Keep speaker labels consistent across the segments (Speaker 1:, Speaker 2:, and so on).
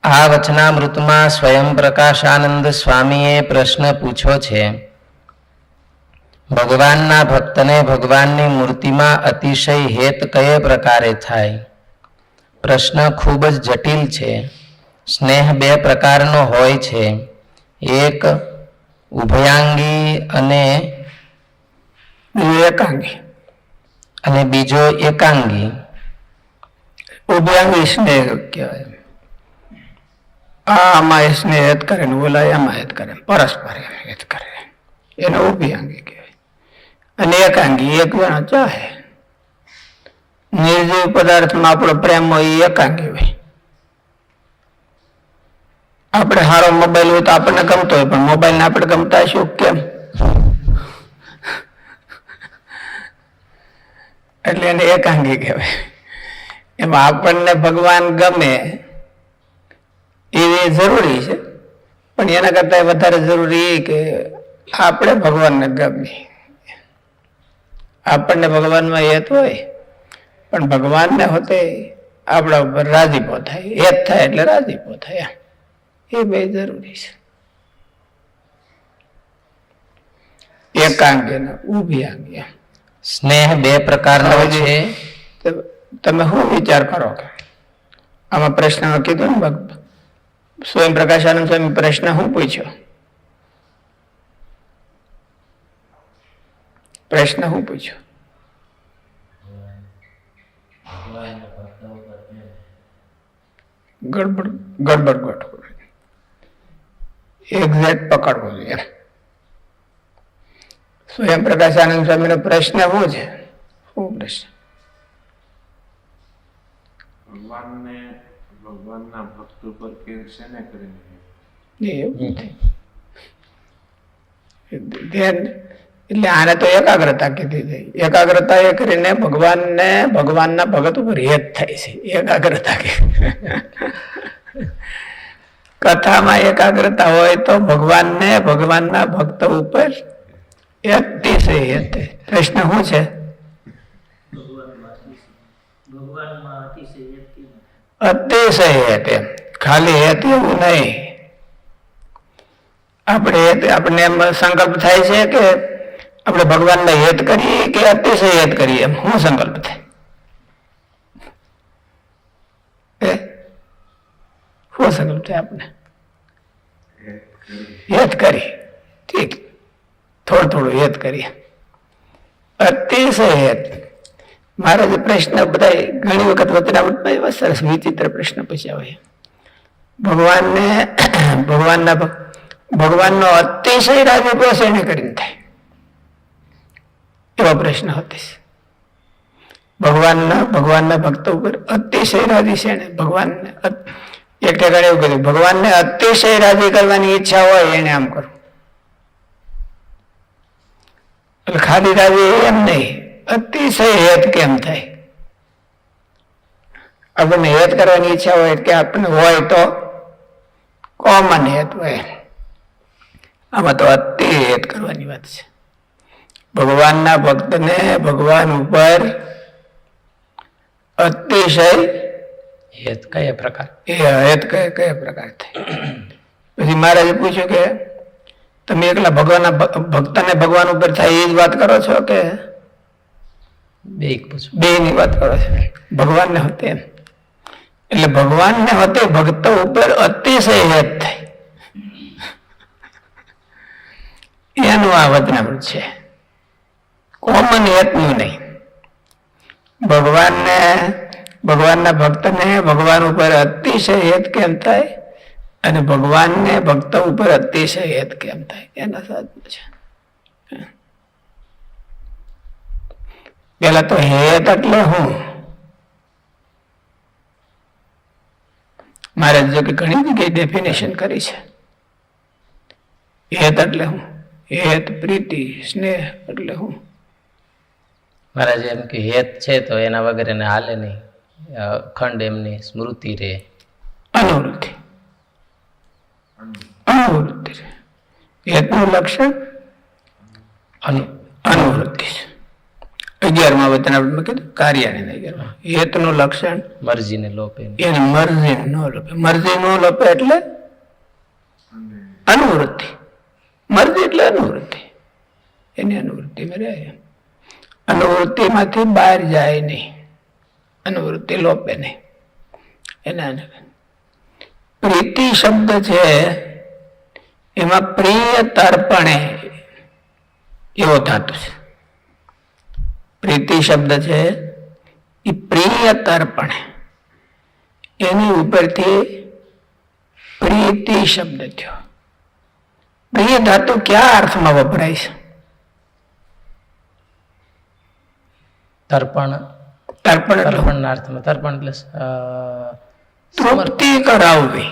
Speaker 1: આ વચનામૃતમાં સ્વયં પ્રકાશાનંદ સ્વામીએ પ્રશ્ન પૂછ્યો છે. ભગવાનના ભક્તને ભગવાનની મૂર્તિમાં અતિશય હેત કયે પ્રકારે થાય? પ્રશ્ન ખૂબ જ જટિલ છે. સ્નેહ બે પ્રકારનો હોય છે, એક ઉભયાંગી અને
Speaker 2: એકાંગી,
Speaker 1: અને બીજો એકાંગી.
Speaker 2: ઉભયાંગી સ્નેહ કહેવાય. આમાં સ્નેહ હેત કરે ને ઓલા એમાં હેત કરે, પરસ્પર હેત કરે, એને ઉભયાંગી કહેવાય. અને એકાંગી એક જણા ચાહે. નિર્જીવ પદાર્થમાં આપણો પ્રેમ હોય એ એકાંગી હોય. આપણે સારો મોબાઈલ હોય તો આપણને ગમતો હોય, પણ મોબાઈલ ને આપણે ગમતા શું કેમ? એટલે એને એકાંગી કહેવાય. એમાં આપણને ભગવાન ગમે એ જરૂરી છે, પણ એના કરતા વધારે જરૂરી એ કે આપણે ભગવાનને ગમીએ. આપણને ભગવાનમાં હેત હોય, પણ ભગવાનને હોતે આપણા ઉપર રાજીપો થાય. હેત થાય એટલે રાજીપો થાય, એ બે જરૂરી છે. એકાંગી ને ઉભયાંગી.
Speaker 1: સ્નેહ બે પ્રકારનો છે.
Speaker 2: તમે શું વિચાર કરો કે આમાં પ્રશ્નમાં કીધું ને સ્વયં પ્રકાશાનંદ સ્વામી પ્રશ્ન શું પૂછ્યો? પ્રશ્ન શું પૂછ્યો? ગડબડ ગોઠવો, એક્ઝેક્ટ પકડવો જોઈએ. સ્વયં પ્રકાશાનંદ સ્વામી નો પ્રશ્ન શું છે? શું પ્રશ્ન?
Speaker 3: ભગવાનના ભક્ત ઉપર શેને કરીને
Speaker 2: ધ્યાન, એટલે આને તો એકાગ્રતા કીધી છે. એકાગ્રતા એ કરીને ભગવાનના ભગત ઉપર હેત થાય છે, એકાગ્રતા કે. કથામાં એકાગ્રતા હોય તો ભગવાનના ભક્ત ઉપર અતિશય હેત. પ્રશ્ન શું છે? અતિશય હેત. ખાલી હેત એવું નહીં. આપણે એમ સંકલ્પ થાય છે કે આપણે ભગવાનને હેત કરીએ કે અતિશય હેત કરીએ, એમ શું સંકલ્પ થાય? શું સંકલ્પ થાય આપણે? હેત કરી, ઠીક, થોડું હેત કરીએ. અતિશય હેત. મારા જે પ્રશ્ન બધા ઘણી વખત વચનામૃતમાં એવા સરસ વિચિત્ર પ્રશ્ન પૂછ્યા હોય. ભગવાનનો અતિશય રાજીપો શેને કરીને થાય? એવો પ્રશ્ન હતો. ભગવાનના ભક્તો ઉપર અતિશય રાજી છે ને ભગવાનને એક ઠેકાણે એવું કહ્યું, ભગવાનને અતિશય રાજી કરવાની ઈચ્છા હોય એને આમ કરો. એટલે ખાલી રાજી એમ નહીં, અતિશય હેત કેમ થાય? આપણને હેત કરવાની ઈચ્છા હોય કે આપણને હોય તો કોમન હેત હોય. આમાં તો અતિ હેત કરવાની વાત છે. ભગવાનના ભક્તને ભગવાન ઉપર અતિશય
Speaker 1: હેત કયા પ્રકાર?
Speaker 2: હેત કયા પ્રકાર થાય? પછી મહારાજે પૂછ્યું કે તમે એકલા ભક્તને ભગવાન ઉપર થાય એ જ વાત કરો છો કે બે ની વાત કરો છો? ભગવાનને હોતે એમ. એટલે ભગવાનને હોતે ભક્તો ઉપર અતિશય હેત થાય, એનું આ વચનામૃત છે. કોમન હેતનું નહીં. ભગવાનના ભક્તને ભગવાન ઉપર અતિશય હેત કેમ થાય અને ભગવાનને ભક્તો ઉપર અતિશય હેત કેમ થાય, એના સાધન છે. પેલા તો હેત એટલે હું મારે જો કે ઘણી જગ્યાએ ડેફિનેશન કરી છે. હેત એટલે હું? હેત, પ્રીતિ, સ્નેહ એટલે હું?
Speaker 1: મહારાજ એમ કે હેત છે તો એના વગર એને હાલે નહીં, અખંડ એમની સ્મૃતિ રહે.
Speaker 2: અનુવૃત્તિ છે. હેતનું લક્ષણ અનુવૃત્તિ છે. 11મા વચન આપણે કીધું કાર્યાને 11મા હેતનું લક્ષણ
Speaker 1: મરજીને લોપે
Speaker 2: એને મરજી ન લોપે. મરજી ન લોપે એટલે અનુવૃત્તિ. મરજી એટલે અનુવૃત્તિ. એની અનુવૃત્તિમાં રહે. અનુવૃત્તિમાંથી બહાર જાય નહીં, અનુવૃત્તિ લોપે નહીં. એના પ્રીતિ શબ્દ છે એમાં પ્રિય તર્પણે એવો ધાતુ છે. પ્રીતિ શબ્દ છે એ પ્રિય તર્પણે, એની ઉપરથી પ્રીતિ શબ્દ થયો. પ્રિય ધાતુ કયા અર્થમાં વપરાય છે?
Speaker 1: તર્પણ.
Speaker 2: તર્પણ એટલે
Speaker 1: તર્પણના અર્થમાં. તર્પણ એટલે
Speaker 2: તૃપ્તિ કરાવવી.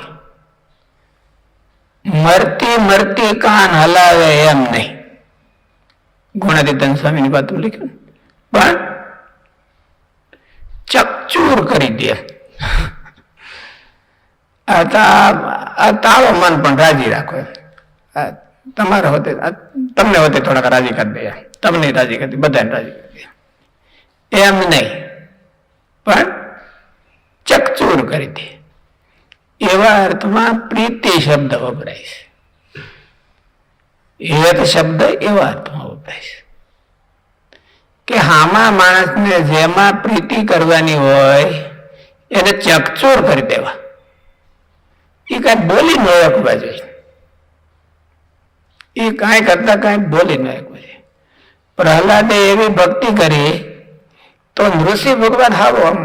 Speaker 2: મરતી મરતી કાન હલાવે એમ નહીં. ગુણાતીતાન સ્વામીની વાત લખ્યું, પણ ચકચૂર કરી દે. આ તારો મન પણ રાજી રાખો. તમારે હોતે તમને હોતે થોડાક રાજી કરી દે, તમને રાજી કરી દે, બધાને રાજી કરી દે એમ નહીં, પણ ચકચૂર કરી દે. એવા અર્થમાં પ્રીતિ શબ્દ વપરાય છે. હેત શબ્દ એવા અર્થમાં વપરાય છે કે હામાં માણસને જેમાં પ્રીતિ કરવાની હોય એને ચકચૂર કરી દેવા. એ કાંઈ બોલી ન શકવા જોઈએ, એ કાંઈ કરતા કાંઈ બોલી ન શકવા જોઈએ. પ્રહલાદે એવી ભક્તિ કરી તો નૃસિંહ ભગવાન હાવ આમ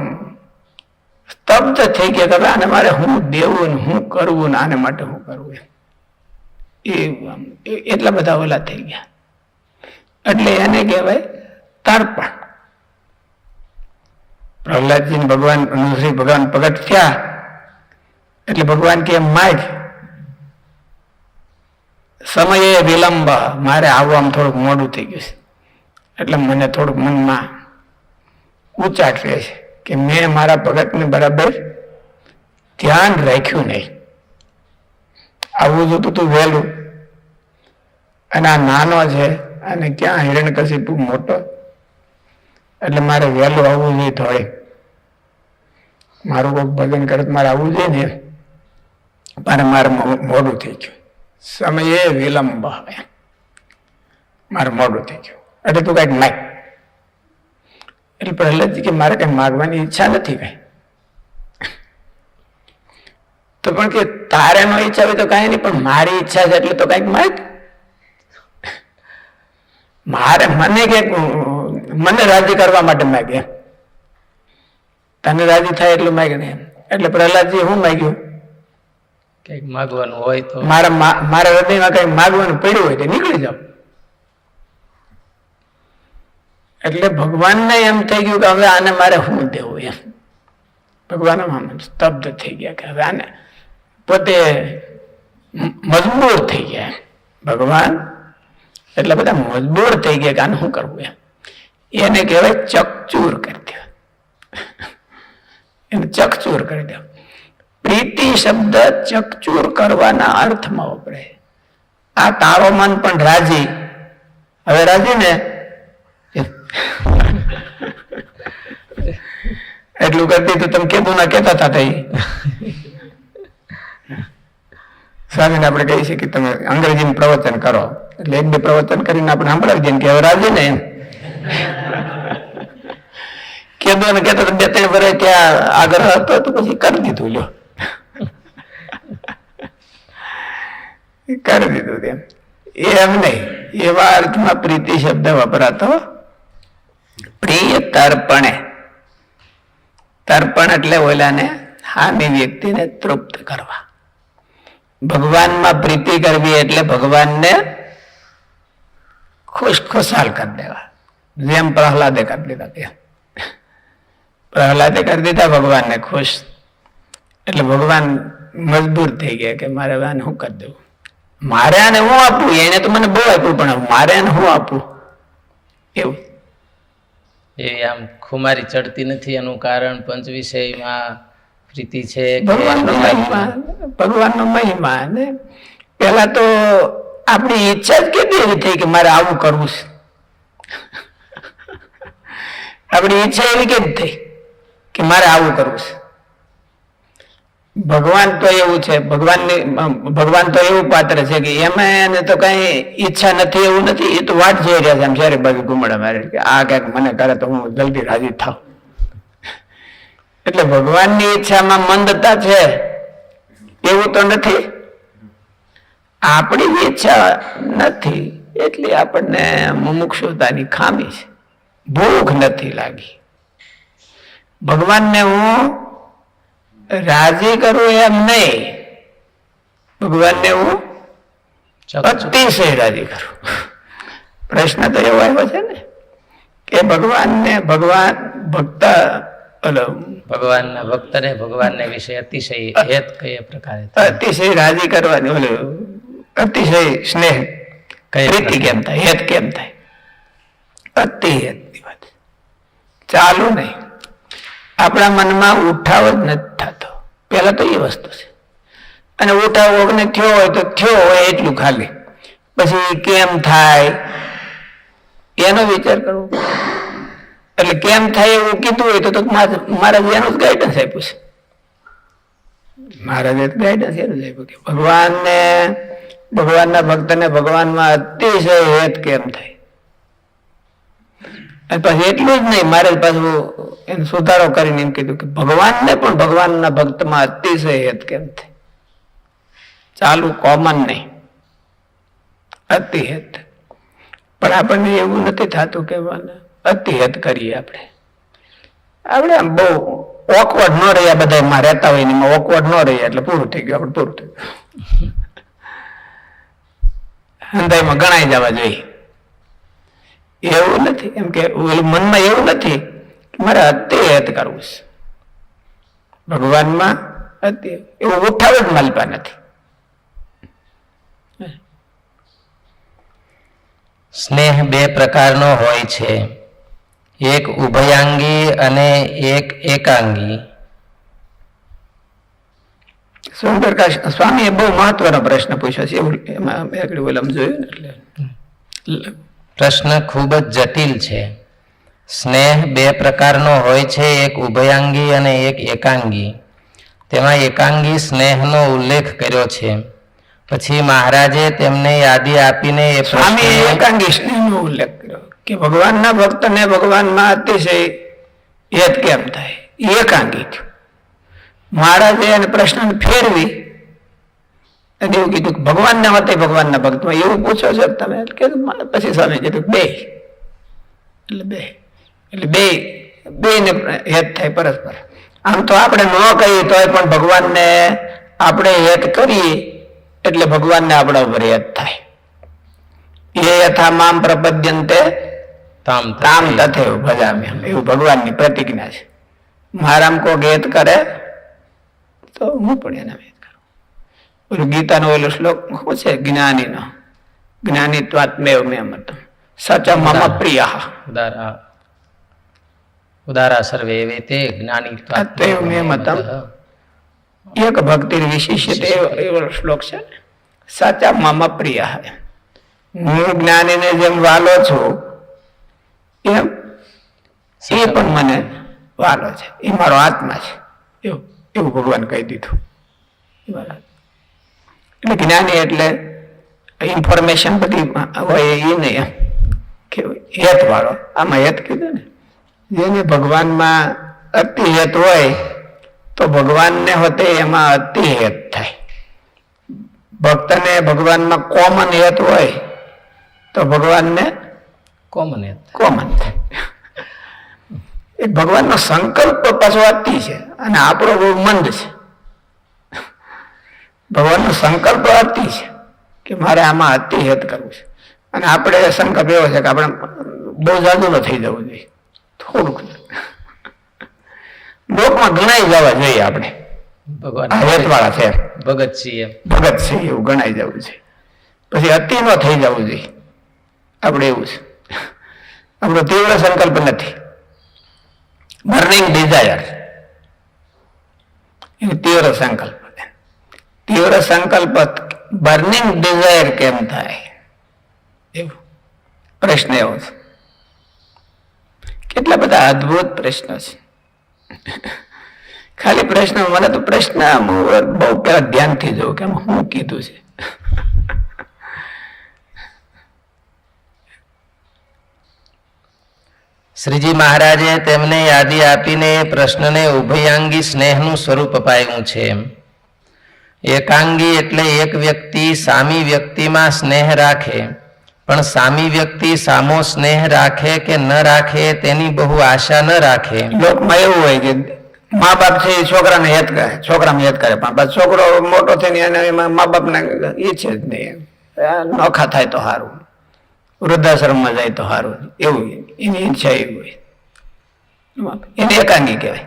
Speaker 2: સ્તબ્ધ થઈ ગયા કે આને મારે હું દેવું ને હું કરવું ને આને માટે હું કરવું. એ એટલા બધા ઓલા થઈ ગયા. એટલે એને કહેવાય તર્પણ. પ્રહલાદજી ભગવાન નૃસિંહ ભગવાન પ્રગટ થયા એટલે ભગવાન કે માગ સમયે વિલંબ, મારે આવવામાં થોડુંક મોડું થઈ ગયું છે, એટલે મને થોડુંક મનમાં ઉચાટ રહે છે કે મેં મારા ભગતને બરાબર ધ્યાન રાખ્યું નહીં. આવું જોતું તું વહેલું, અને આ નાનો છે અને ક્યાં હિરણ્યકશિપુ મોટો, એટલે મારે વહેલું આવવું જોઈએ. થોડે મારું કોઈ ભજન કરે મારે આવવું જોઈએ ને, પણ મારે મોડું થઈ ગયું. સમયે વિલંબ, મારે મોડું થઈ ગયું, એટલે તું કઈક માગ. એટલે પ્રહલાદજી કે મારે કઈ માગવાની ઈચ્છા નથી કઈ. તો પણ કે તારે નો ઈચ્છા હોય તો કઈ નહીં, પણ મારી ઈચ્છા છે એટલે તો કઈક માગ. મારે મને રાજી કરવા માટે માગે, તને રાજી થાય એટલું માગે ને. એટલે પ્રહલાદજી હું માગ્યું,
Speaker 1: કઈક માગવાનું હોય તો
Speaker 2: મારા હૃદયમાં કઈ માગવાનું પડ્યું હોય તો નીકળી જાવ. એટલે ભગવાનને એમ થઈ ગયું કે હવે આને મારે શું દેવું એમ. ભગવાન સ્તબ્ધ થઈ ગયા કે હવે આને પોતે મજબૂર થઈ ગયા. ભગવાન એટલે બધા મજબૂર થઈ ગયા કે આને શું કરવું એમ. એને કહેવાય ચકચૂર કરી દે. એને ચકચૂર કરી દે. પ્રીતિ શબ્દ ચકચૂર કરવાના અર્થમાં વપરાય. આ તારો મન પણ રાજી, હવે રાજી ને એટલું કરતી તો તમે કીધું ના કેતા હતા થઈ. સ્વામીને આપણે કહીએ છીએ કે તમે અંગ્રેજીમાં પ્રવચન કરો, એટલે એક બે પ્રવચન કરીને આપણે સાંભળાવી દઈએ કે હવે રાજી ને એમ કીધું ને કેતા 2-3 વર્ષ ત્યાં આગ્રહ હતો તો પછી કરી દીધું. લ્યો કરી દીધું તેમ. એમ નહીં, એવા અર્થમાં પ્રીતિ શબ્દ વપરાતો. પ્રિય તર્પણે, તર્પણ એટલે ઓલાને હામી વ્યક્તિને તૃપ્ત કરવા. ભગવાનમાં પ્રીતિ કરવી એટલે ભગવાનને ખુશાલ કરી દેવા. જેમ પ્રહલાદે કરી દીધા તેમ. પ્રહલાદે કરી દીધા ભગવાનને ખુશ, એટલે ભગવાન મજબૂર થઈ ગયા કે મારે આને શું કરી દેવું, મારે આને હું આપું. એને તો મને બહુ આપ્યું, પણ મારે આને હું આપું એવું.
Speaker 1: એ આમ ખુમારી ચડતી નથી, એનું કારણ પંચ વિષયમાં પ્રીતિ છે.
Speaker 2: ભગવાનનો મહિમા. ને પેલા તો આપણી ઈચ્છા જ કેટલી એવી થઈ કે મારે આવું કરવું છે. આપણી ઈચ્છા એવી કેમ થઈ કે મારે આવું કરવું છે? ભગવાન તો એવું છે, ભગવાન તો એવું પાત્ર છે કે એમાં એને તો કઈ ઈચ્છા નથી એવું નથી. એ તો વાટ જોઈ રહ્યા છે આમ જ્યારે બાજુ ઘુમડા મારે કે આ ક્યાંક મને કરે તો હું જલ્દી રાજી થાવ. એટલે ભગવાનની ઈચ્છામાં મંદતા છે એવું તો નથી. આપણી ઈચ્છા નથી એટલે આપણને મુમુક્ષુતાની ખામી છે. ભૂખ નથી લાગી. ભગવાનને હું રાજી કરું એમ નહીં, ભગવાનને હું અતિશય રાજી કરું. પ્રશ્ન તો એવો આવ્યો છે ને કે ભગવાન
Speaker 1: ભગવાનના ભક્તને ભગવાનને વિશે અતિશય હેત કયા પ્રકારે
Speaker 2: અતિશય રાજી કરવાની અતિશય સ્નેહ પ્રીતિ કેમ થાય, હેત કેમ થાય? અતિ હેતની વાત ચાલુ નહીં. આપણા મનમાં ઉઠાવ જ નથી થતો. પેલા તો એ વસ્તુ છે. અને ઉઠાવ ઓગને થયો હોય તો થયો હોય એટલું ખાલી. પછી કેમ થાય એનો વિચાર કરવો. એટલે કેમ થાય એવું કીધું હોય તો મહારાજ એનું જ ગાઈડન્સ આપ્યું છે. મહારાજે ગાઈડન્સ એનું જ આપ્યું કે ભગવાનના ભક્તને ભગવાનમાં અતિશય હેત કેમ થાય. અને પછી એટલું જ નહીં, મારે પાછું એને સુધારો કરીને એમ કીધું કે ભગવાનને પણ ભગવાનના ભક્તમાં અતિશય હેત કેમ થાય. ચાલુ કોમન નહીં, અતિ હેત. પણ આપણને એવું નથી થતું કે અતિ હેત કરીએ. આપણે આમ બહુ ઓકવર્ડ ન રહ્યા, બધા એમાં રહેતા હોય ને એમાં ઓકવર્ડ ન રહીએ એટલે પૂરું થઈ ગયું. આપણે પૂરું થઈ ગયું. હંધાઈમાં ગણાઈ જવા જોઈએ એવું નથી. એમ કે મનમાં એવું નથી કે મારે અતિ હેત કરવું છે ભગવાનમાં. અતિ એવું ઉઠાવ જ માલપા નથી.
Speaker 1: સ્નેહ બે પ્રકારનો હોય છે, એક ઉભયાંગી અને એક એકાંગી.
Speaker 2: સોમપ્રકાશ સ્વામીએ બહુ મહત્વનો પ્રશ્ન પૂછ્યો છે. એવું એમાં જોયું ને એટલે
Speaker 1: પ્રશ્ન ખૂબ જ જટિલ છે. સ્નેહ બે પ્રકારનો હોય છે, એક ઉભયાંગી અને એક એકાંગી. તેમાં એકાંગી સ્નેહનો ઉલ્લેખ કર્યો છે. પછી મહારાજે તેમને યાદી આપીને
Speaker 2: સ્વામી એકાંગી સ્નેહનો ઉલ્લેખ કર્યો કે ભગવાનના ભક્તને ભગવાનમાં અતિશય હેત કેમ થાય. એકાંગી થયું. મહારાજે એને પ્રશ્ન ફેરવી અને એવું કીધું કે ભગવાનના મતે ભગવાનના ભક્તમાં એવું પૂછો છો તમે? પછી સ્વામી કીધું બે ને હેત થાય પરસ્પર. આમ તો આપણે ન કહીએ તોય પણ ભગવાનને આપણે હેત કરીએ એટલે ભગવાનને આપણા ઉપર હેત થાય. એ યથા મામ પ્રપદ્યંતે તામ તથૈવ ભજામ્યહમ, એવું ભગવાનની પ્રતિજ્ઞા છે. મારામ કોક હેત કરે તો હું પણ એના હેત કરું. ઓલું ગીતાનો ઓલો શ્લોક શું છે જ્ઞાનીનો? જ્ઞાનીત્વાત્મેવ મે મતમ સચ મમ પ્રિયઃ
Speaker 1: ઉદારા સર્વે વેતે જ્ઞાનીત્વાત્મેવ મે મતમ.
Speaker 2: એક ભક્તિ વિશિષ્ટ એવો શ્લોક છે. સાચા મમ પ્રિય. હું જ્ઞાનીને જેમ વાલો છું એમ એ પણ મને વાલો છે. એ મારો આત્મા છે એવું ભગવાન કહી દીધું. એટલે જ્ઞાની એટલે ઇન્ફોર્મેશન બધી હોય એ નહીં એમ કે હેત વાળો. આમાં હેત કીધું ને, જેને ભગવાનમાં અતિ હેત હોય તો ભગવાનને હોતે એમાં અતિ હેત થાય. ભક્તને ભગવાનમાં કોમન હેત હોય તો ભગવાનને
Speaker 1: કોમન હેત
Speaker 2: થાય. એ ભગવાનનો સંકલ્પ પાછો અતિ છે અને આપણો બહુ મંદ છે. ભગવાનનો સંકલ્પ અતિ છે કે મારે આમાં અતિ હેત કરવું છે. અને આપણે સંકલ્પ એવો છે કે આપણે બહુ જાદુ ન થઈ જવું જોઈએ, થોડુંક લોકમાં ગણાઈ જવા જોઈએ. આપણે
Speaker 1: ભગવાન
Speaker 2: હેતવાળા છે,
Speaker 1: ભગત છીએ
Speaker 2: એવું ગણાઈ જવું છે. પછી અતિ ન થઈ જવું જોઈએ. આપણે એવું છે. આપણો તીવ્ર સંકલ્પ નથી. બર્નિંગ ડિઝાયર એ તીવ્ર સંકલ્પ બર્નિંગ ડિઝાયર કેમ થાય? એવું પ્રશ્ન એવો છે કે કેટલા બધા અદ્ભુત પ્રશ્નો છે. ખાલી પ્રશ્ન, મને તો પ્રશ્ન બહુ પેલા ધ્યાનથી જોઉં કે આમાં શું કીધું છે.
Speaker 1: શ્રીજી મહારાજે તેમને યાદી આપીને એ પ્રશ્નને ઉભયાંગી સ્નેહનું સ્વરૂપ અપાયું છે. એકાંગી એટલે એક વ્યક્તિ સામી વ્યક્તિમાં સ્નેહ રાખે, પણ સામી વ્યક્તિ સામો સ્નેહ રાખે કે ન રાખે તેની બહુ આશા ન રાખે.
Speaker 2: લોકમાં એવું હોય કે મા બાપ છે એ છોકરાને હેત કરે, છોકરાને હેત કરે, પણ પછી છોકરો મોટો થઈને એને એમાં મા બાપને ઈચ્છે જ નહીં. નોખા થાય તો સારું, વૃદ્ધાશ્રમમાં જાય તો સારું, એવું એની ઈચ્છા એવી હોય. એને એકાંગી કહેવાય.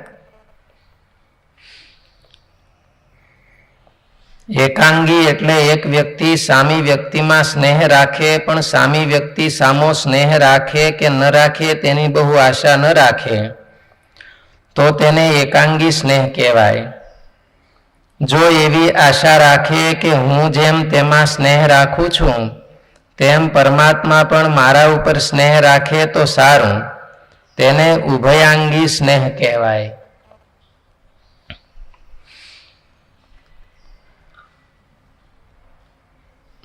Speaker 1: એકાંગી એટલે એક વ્યક્તિ સામી વ્યક્તિમાં સ્નેહ રાખે, પણ સામી વ્યક્તિ સામો સ્નેહ રાખે કે ન રાખે તેની બહુ આશા ન રાખે, તો તેને એકાંગી સ્નેહ કહેવાય. જો એવી આશા રાખે કે હું જેમ તેમાં સ્નેહ રાખું છું તેમ પરમાત્મા પણ મારા ઉપર સ્નેહ રાખે તો સારું, તેને ઉભયાંગી સ્નેહ કહેવાય.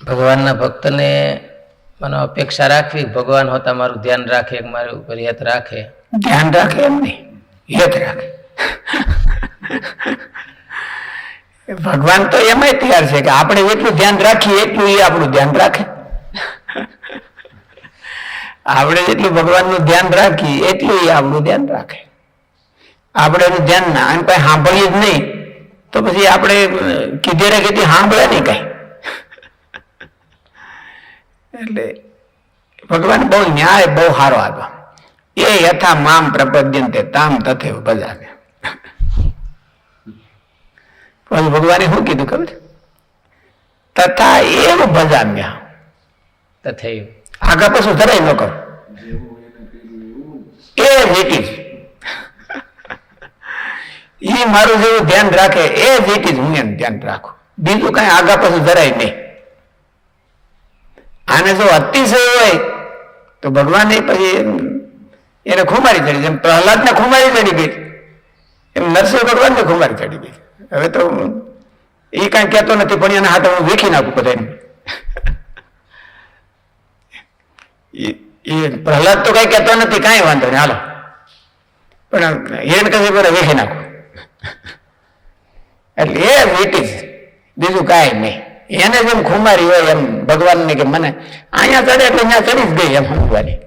Speaker 1: ભગવાનના ભક્તને મને અપેક્ષા રાખવી, ભગવાન હોતા મારું ધ્યાન રાખે, મારી ઉપર યત રાખે.
Speaker 2: ધ્યાન રાખે એમ નહીં, યત રાખે. ભગવાન તો એમાંય તૈયાર છે કે આપણે જેટલું ધ્યાન રાખીએ એટલું એ આપણું ધ્યાન રાખે. આપણે જેટલું ભગવાનનું ધ્યાન રાખીએ એટલું એ આપણું ધ્યાન રાખે. આપણે એનું ધ્યાન ના અને કઈ સાંભળીએ જ નહીં તો પછી આપણે કીધે કીધી સાંભળે નહીં કઈ. એટલે ભગવાન બહુ ન્યાય બહુ સારો આપ્યો. એ યથા મામ પ્રપદ્યંતે તામ તથૈવ ભજામ્ય. પછી ભગવાને શું કીધું ખબર? તથા એવ ભજામ્ય.
Speaker 1: તથૈવ
Speaker 2: આગળ પાછું જરાય ન કરો. એ વેટી એ મારું જેવું ધ્યાન રાખે એ વેટી જ હું એનું ધ્યાન રાખું, બીજું કઈ આગળ પાછું જરાય નહીં. આને જો અતિશય હોય તો ભગવાન પછી એને ખુમારી ચડી, જેમ પ્રહલાદ ને ખુમારી ચડી ગઈ એમ નરસિંહ ભગવાન ને ખુમારી ચડી ગઈ. હવે તો એ કઈ કહેતો નથી પણ એના હાથે હું વેખી નાખું બધા. એ પ્રહલાદ તો કઈ કહેતો નથી, કઈ વાંધો નહીં હાલો, પણ હિરણ કશે પર વેખી નાખું. એટલે એ વેટી બીજું કઈ નહીં. એને જેમ ખુમારી હોય એમ ભગવાન ને કે મને અહીંયા ચડે એટલે અહીંયા ચડી જ ગઈ એમ સમજવાની.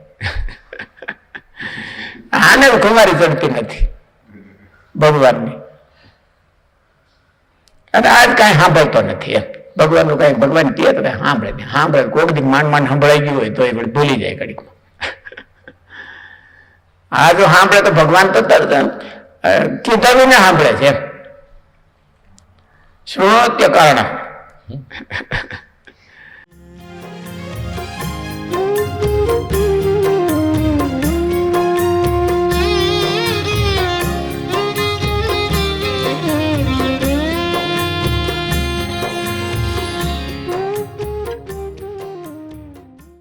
Speaker 2: આને ખુમારી ચડતી નથી ભગવાનની. અને આજ કઈ સાંભળતો નથી એમ ભગવાનનું કઈ. ભગવાન કહે તો કઈ સાંભળે નહીં. સાંભળે કોઈક દી માંડ સંભળાઈ ગયું હોય તો એ ભૂલી જાય ઘડીકમાં. આ જો સાંભળે તો ભગવાન તો તરત કીધું ને સાંભળે છે એમ. શ્રોત્ય કારણ